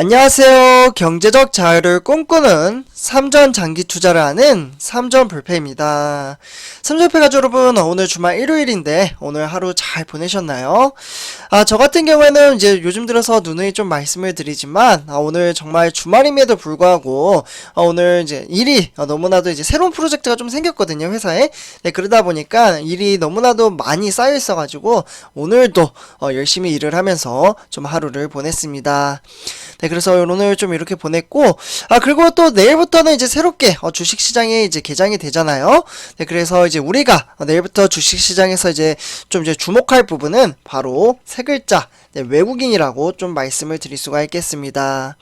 안녕하세요. 경제적 자유를 꿈꾸는 삼전 장기 투자를 하는 삼전불패입니다. 삼전불패 가족 여러분, 오늘 주말 일요일인데 오늘 하루 잘 보내셨나요? 저 같은 경우에는 이제 요즘 들어서 누누이 좀 말씀을 드리지만 오늘 정말 주말임에도 불구하고 오늘 이제 일이 너무나도 이제 새로운 프로젝트가 좀 생겼거든요, 회사에. 네, 그러다 보니까 일이 너무나도 많이 쌓여 있어가지고 오늘도 열심히 일을 하면서 좀 하루를 보냈습니다. 네, 그래서 오늘 좀 이렇게 보냈고, 그리고 또 내일부터는 이제 새롭게 주식시장이 이제 개장이 되잖아요. 네, 그래서 이제 우리가 내일부터 주식시장에서 이제 좀 이제 주목할 부분은 바로 세 글자, 네, 외국인이라고 좀 말씀을 드릴 수가 있겠습니다.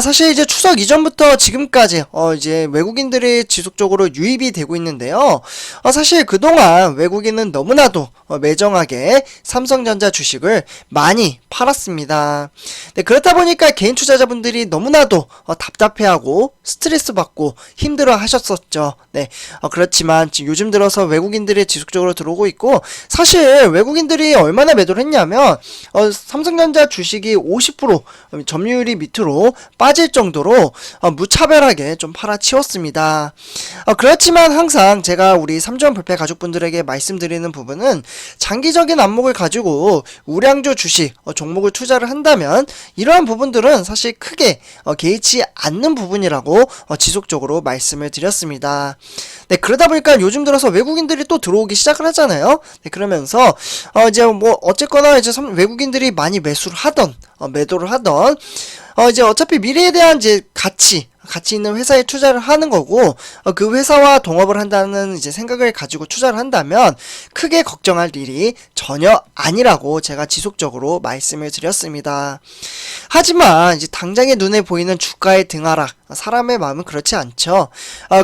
사실 이제 추석 이전부터 지금까지 이제 외국인들이 지속적으로 유입이 되고 있는데요. 사실 그동안 외국인은 너무나도 매정하게 삼성전자 주식을 많이 팔았습니다. 네, 그렇다 보니까 개인 투자자분들이 너무나도 답답해하고 스트레스 받고 힘들어 하셨었죠. 네, 그렇지만 지금 요즘 들어서 외국인들이 지속적으로 들어오고 있고, 사실 외국인들이 얼마나 매도를 했냐면 삼성전자 주식이 50% 점유율이 밑으로 빠질 정도로 무차별하게 좀 팔아치웠습니다. 그렇지만 항상 제가 우리 삼전불패 가족분들에게 말씀드리는 부분은 장기적인 안목을 가지고 우량주 주식 종목을 투자를 한다면 이러한 부분들은 사실 크게 개의치 않는 부분이라고 지속적으로 말씀을 드렸습니다. 네, 그러다 보니까 요즘 들어서 외국인들이 또 들어오기 시작을 하잖아요. 네, 그러면서 이제 뭐 어쨌거나 이제 외국인들이 많이 매도를 하던 이제 어차피 미래에 대한 이제 가치 있는 회사에 투자를 하는 거고, 그 회사와 동업을 한다는 이제 생각을 가지고 투자를 한다면 크게 걱정할 일이 전혀 아니라고 제가 지속적으로 말씀을 드렸습니다. 하지만 이제 당장의 눈에 보이는 주가의 등하락, 사람의 마음은 그렇지 않죠.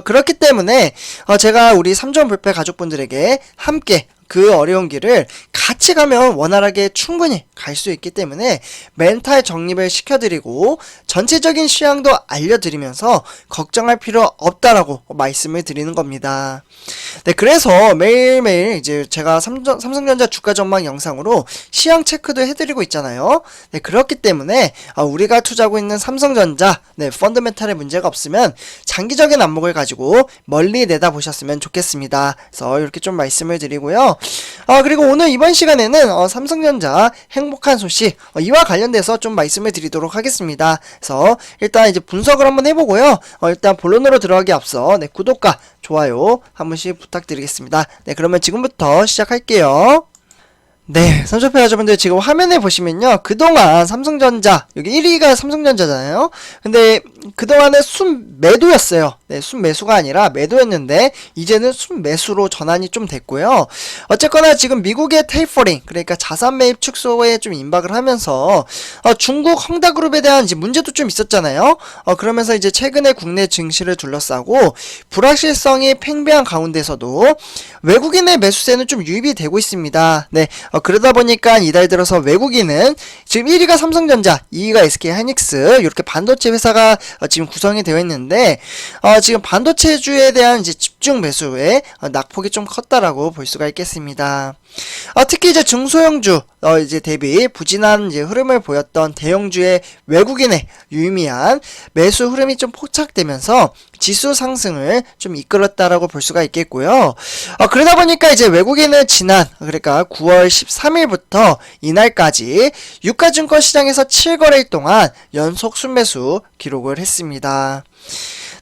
그렇기 때문에 제가 우리 삼전불패 가족분들에게 함께 그 어려운 길을 같이 가면 원활하게 충분히 갈 수 있기 때문에 멘탈 정립을 시켜드리고 전체적인 시향도 알려드리면서 걱정할 필요 없다라고 말씀을 드리는 겁니다. 네, 그래서 매일매일 이제 제가 삼성전자 주가 전망 영상으로 시향 체크도 해드리고 있잖아요. 네, 그렇기 때문에 우리가 투자하고 있는 삼성전자, 네, 펀더멘탈에 문제가 없으면 장기적인 안목을 가지고 멀리 내다보셨으면 좋겠습니다. 그래서 이렇게 좀 말씀을 드리고요. 그리고 오늘 이번 시간에는 삼성전자 행복한 소식 이와 관련돼서 좀 말씀을 드리도록 하겠습니다. 그래서 일단 이제 분석을 한번 해보고요. 일단 본론으로 들어가기 앞서 네, 구독과 좋아요 한 번씩 부탁드리겠습니다. 네, 그러면 지금부터 시작할게요. 네, 삼전불패 여러분들 지금 화면에 보시면요, 그동안 삼성전자, 여기 1위가 삼성전자잖아요. 근데 그동안은 순매도였어요. 네, 순매수가 아니라 매도였는데 이제는 순매수로 전환이 좀 됐고요. 어쨌거나 지금 미국의 테이퍼링, 그러니까 자산 매입 축소에 좀 임박을 하면서 중국 헝다그룹에 대한 이제 문제도 좀 있었잖아요. 그러면서 이제 최근에 국내 증시를 둘러싸고 불확실성이 팽배한 가운데서도 외국인의 매수세는 좀 유입이 되고 있습니다. 네, 그러다 보니까 이달 들어서 외국인은 지금 1위가 삼성전자, 2위가 SK하이닉스, 이렇게 반도체 회사가 지금 구성이 되어 있는데 지금 반도체주에 대한 이제 집중 매수에 낙폭이 좀 컸다라고 볼 수가 있겠습니다. 특히 이제 중소형주 이제 대비 부진한 이제 흐름을 보였던 대형주의 외국인의 유의미한 매수 흐름이 좀 포착되면서 지수 상승을 좀 이끌었다라고 볼 수가 있겠고요. 그러다 보니까 이제 외국인은 지난, 그러니까 9월 13일부터 이날까지 유가증권 시장에서 7거래일 동안 연속 순매수 기록을 했습니다.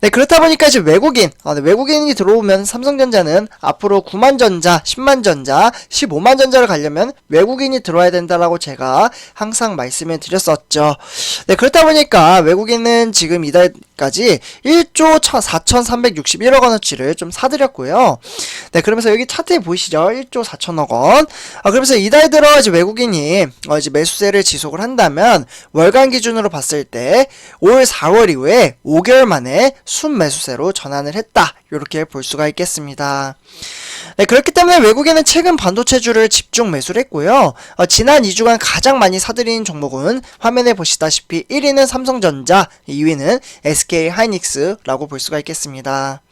네, 그렇다 보니까 이제 외국인이 들어오면 삼성전자는 앞으로 9만전자, 10만전자, 15만전자를 가려면 외국인이 들어와야 된다라고 제가 항상 말씀을 드렸었죠. 네, 그렇다 보니까 외국인은 지금 이달까지 1조 4,361억 원어치를 좀 사들였고요. 네, 그러면서 여기 차트에 보이시죠? 1조 4천억 원. 그러면서 이달 들어 이제 외국인이 이제 매수세를 지속을 한다면 월간 기준으로 봤을 때 올 4월 이후에 5개월 만에 순매수세로 전환을 했다, 이렇게 볼 수가 있겠습니다. 네, 그렇기 때문에 외국인은 최근 반도체주를 집중 매수를 했고요. 지난 2주간 가장 많이 사들인 종목은 화면에 보시다시피 1위는 삼성전자, 2위는 SK하이닉스라고 볼 수가 있겠습니다.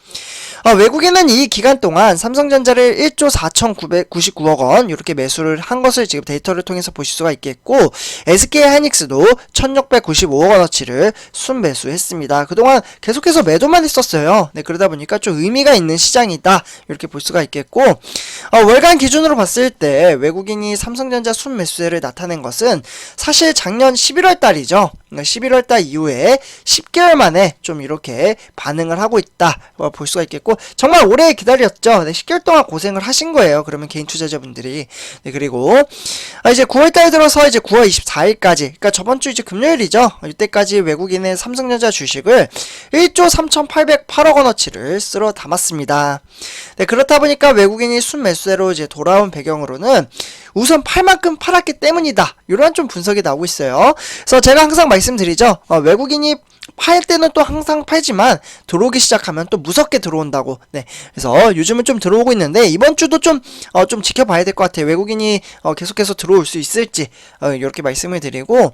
외국인은 이 기간 동안 삼성전자를 1조 4,999억 원 이렇게 매수를 한 것을 지금 데이터를 통해서 보실 수가 있겠고, SK하이닉스도 1,695억 원어치를 순매수했습니다. 그동안 계속해서 매도만 했었어요. 네, 그러다 보니까 좀 의미가 있는 시장이다 이렇게 볼 수가 있겠고, 월간 기준으로 봤을 때 외국인이 삼성전자 순매수세를 나타낸 것은 사실 작년 11월 달이죠. 11월 달 이후에 10개월 만에 좀 이렇게 반응을 하고 있다 볼 수가 있겠고, 정말 오래 기다렸죠. 네, 10개월 동안 고생을 하신 거예요. 그러면 개인 투자자분들이. 네, 그리고 이제 9월 달에 들어서 이제 9월 24일까지, 그러니까 저번 주 이제 금요일이죠. 이때까지 외국인의 삼성전자 주식을 1조 3,808억 원어치를 쓸어 담았습니다. 네, 그렇다 보니까 외국인이 순매수세로 이제 돌아온 배경으로는 우선 팔 만큼 팔았기 때문이다, 이러한 좀 분석이 나오고 있어요. 그래서 제가 항상 말씀드리죠. 외국인이 팔 때는 또 항상 팔지만 들어오기 시작하면 또 무섭게 들어온다고. 네, 그래서 요즘은 좀 들어오고 있는데 이번 주도 좀 지켜봐야 될 것 같아요. 외국인이 계속해서 들어올 수 있을지 이렇게 말씀을 드리고,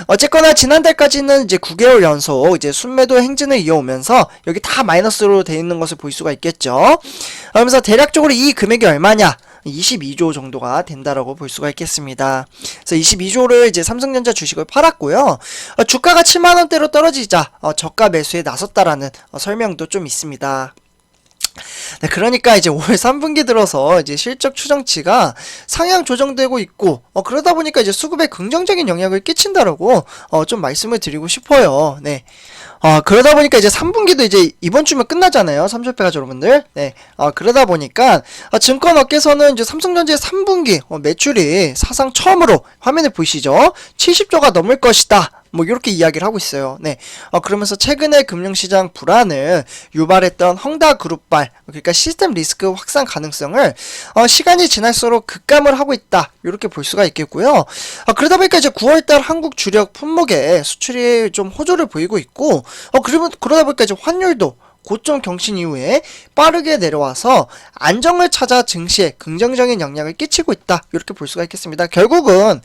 어쨌거나 지난달까지는 이제 9개월 연속 이제 순매도 행진을 이어오면서 여기 다 마이너스로 되어 있는 것을 볼 수가 있겠죠. 그러면서 대략적으로 이 금액이 얼마냐? 22조 정도가 된다라고 볼 수가 있겠습니다. 그래서 22조를 이제 삼성전자 주식을 팔았고요. 주가가 7만 원대로 떨어지자 저가 매수에 나섰다라는 설명도 좀 있습니다. 네, 그러니까 이제 올 3분기 들어서 이제 실적 추정치가 상향 조정되고 있고, 그러다 보니까 이제 수급에 긍정적인 영향을 끼친다라고 좀 말씀을 드리고 싶어요. 네. 그러다 보니까 이제 3분기도 이제 이번 주면 끝나잖아요. 삼성페가족 여러분들. 네. 그러다 보니까 증권업계에서는 이제 삼성전자의 3분기 매출이 사상 처음으로 화면에 보이시죠? 70조가 넘을 것이다, 뭐 이렇게 이야기를 하고 있어요. 네. 그러면서 최근에 금융시장 불안을 유발했던 헝다그룹발, 그러니까 시스템 리스크 확산 가능성을 시간이 지날수록 급감을 하고 있다, 이렇게 볼 수가 있겠고요. 그러다 보니까 이제 9월달 한국 주력 품목의 수출이 좀 호조를 보이고 있고, 그러다 보니까 이제 환율도 고점 경신 이후에 빠르게 내려와서 안정을 찾아 증시에 긍정적인 영향을 끼치고 있다, 이렇게 볼 수가 있겠습니다. 결국은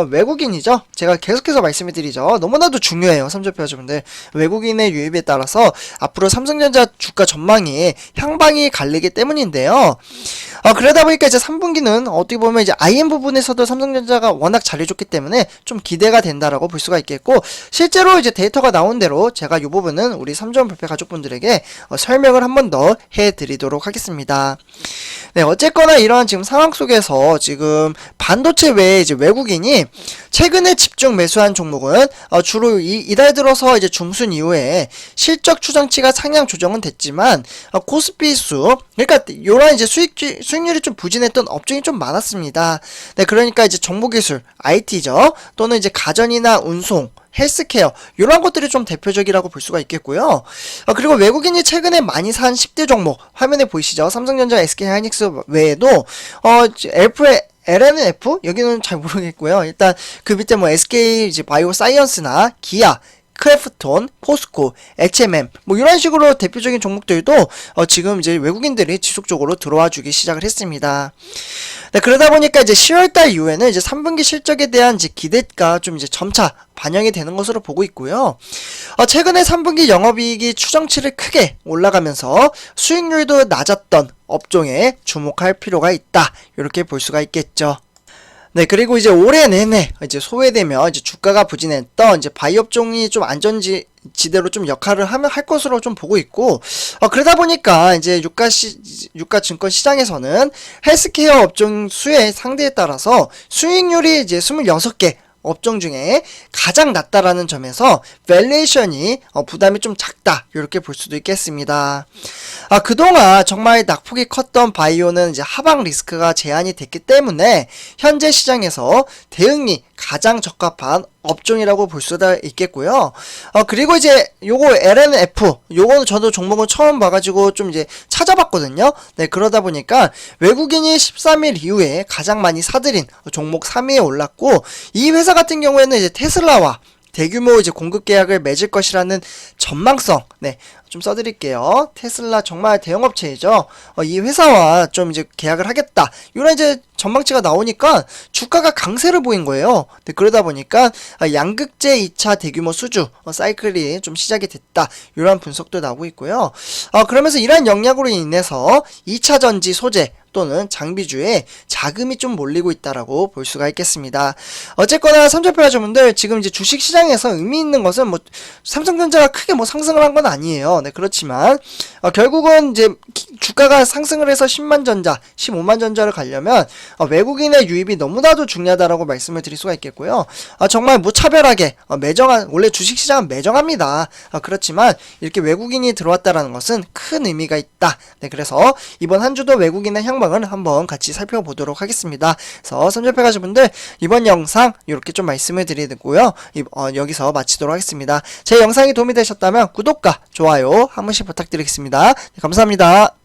외국인이죠. 제가 계속해서 말씀을 드리죠. 너무나도 중요해요. 삼성페가족분들. 외국인의 유입에 따라서 앞으로 삼성전자 주가 전망이 향방이 갈리기 때문인데요. 그러다 보니까 이제 3분기는 어떻게 보면 이제 IM 부분에서도 삼성전자가 워낙 잘해줬기 때문에 좀 기대가 된다라고 볼 수가 있겠고, 실제로 이제 데이터가 나온 대로 제가 이 부분은 우리 삼성불패 가족분들에게 설명을 한 번 더 해드리도록 하겠습니다. 네, 어쨌거나 이런 지금 상황 속에서 지금 반도체 외에 이제 외국인이 최근에 집중 매수한 종목은 주로 이달 들어서 이제 중순 이후에 실적 추정치가 상향 조정은 됐지만 코스피 수, 그러니까 요런 이제 수익률이 좀 부진했던 업종이 좀 많았습니다. 네, 그러니까 이제 정보기술, IT죠, 또는 이제 가전이나 운송, 헬스케어, 이런 것들이 좀 대표적이라고 볼 수가 있겠고요. 그리고 외국인이 최근에 많이 산 10대 종목 화면에 보이시죠? 삼성전자, SK하이닉스 외에도 LNF? 여기는 잘 모르겠고요. 일단 그 밑에 뭐 SK 이제 바이오사이언스나 기아, 크래프톤, 포스코, HMM 뭐 이런 식으로 대표적인 종목들도 지금 이제 외국인들이 지속적으로 들어와 주기 시작을 했습니다. 네, 그러다 보니까 이제 10월달 이후에는 이제 3분기 실적에 대한 이제 기대가 좀 이제 점차 반영이 되는 것으로 보고 있고요. 최근에 3분기 영업이익이 추정치를 크게 올라가면서 수익률도 낮았던 업종에 주목할 필요가 있다, 이렇게 볼 수가 있겠죠. 네, 그리고 이제 올해 내내 이제 소외되며 이제 주가가 부진했던 이제 바이 업종이 좀 안전지대로 좀 역할을 할 것으로 좀 보고 있고, 그러다 보니까 이제 유가 증권 시장에서는 헬스케어 업종 수의 상대에 따라서 수익률이 이제 26개 업종 중에 가장 낮다라는 점에서 밸류에이션이 부담이 좀 작다, 이렇게 볼 수도 있겠습니다. 그동안 정말 낙폭이 컸던 바이오는 이제 하방 리스크가 제한이 됐기 때문에 현재 시장에서 대응이 가장 적합한 업종이라고 볼 수가 있겠고요. 그리고 이제 요거 LNF, 요거는 저도 종목은 처음 봐가지고 좀 이제 찾아봤거든요. 네, 그러다 보니까 외국인이 13일 이후에 가장 많이 사들인 종목 3위에 올랐고, 이 회사 같은 경우에는 이제 테슬라와 대규모 이제 공급 계약을 맺을 것이라는 전망성, 네, 좀 써드릴게요. 테슬라 정말 대형업체이죠. 이 회사와 좀 이제 계약을 하겠다. 이런 이제 전망치가 나오니까 주가가 강세를 보인 거예요. 네, 그러다 보니까 양극재 2차 대규모 수주 사이클이 좀 시작이 됐다. 이런 분석도 나오고 있고요. 그러면서 이러한 영향으로 인해서 2차 전지 소재 또는 장비주에 자금이 좀 몰리고 있다라고 볼 수가 있겠습니다. 어쨌거나 삼성표 가족분들 지금 이제 주식 시장에서 의미 있는 것은 뭐 삼성전자가 크게 뭐 상승을 한 건 아니에요. 네, 그렇지만 결국은 이제 주가가 상승을 해서 10만 전자, 15만 전자를 가려면 외국인의 유입이 너무나도 중요하다라고 말씀을 드릴 수가 있겠고요. 정말 무차별하게 매정한, 원래 주식 시장은 매정합니다. 그렇지만 이렇게 외국인이 들어왔다라는 것은 큰 의미가 있다. 네, 그래서 이번 한 주도 외국인의 향방을 한번 같이 살펴보도록 하겠습니다. 그래서 삼성표 가족분들 이번 영상 이렇게 좀 말씀을 드리고요. 여기서 마치도록 하겠습니다. 제 영상이 도움이 되셨다면 구독과 좋아요 한 번씩 부탁드리겠습니다. 네, 감사합니다.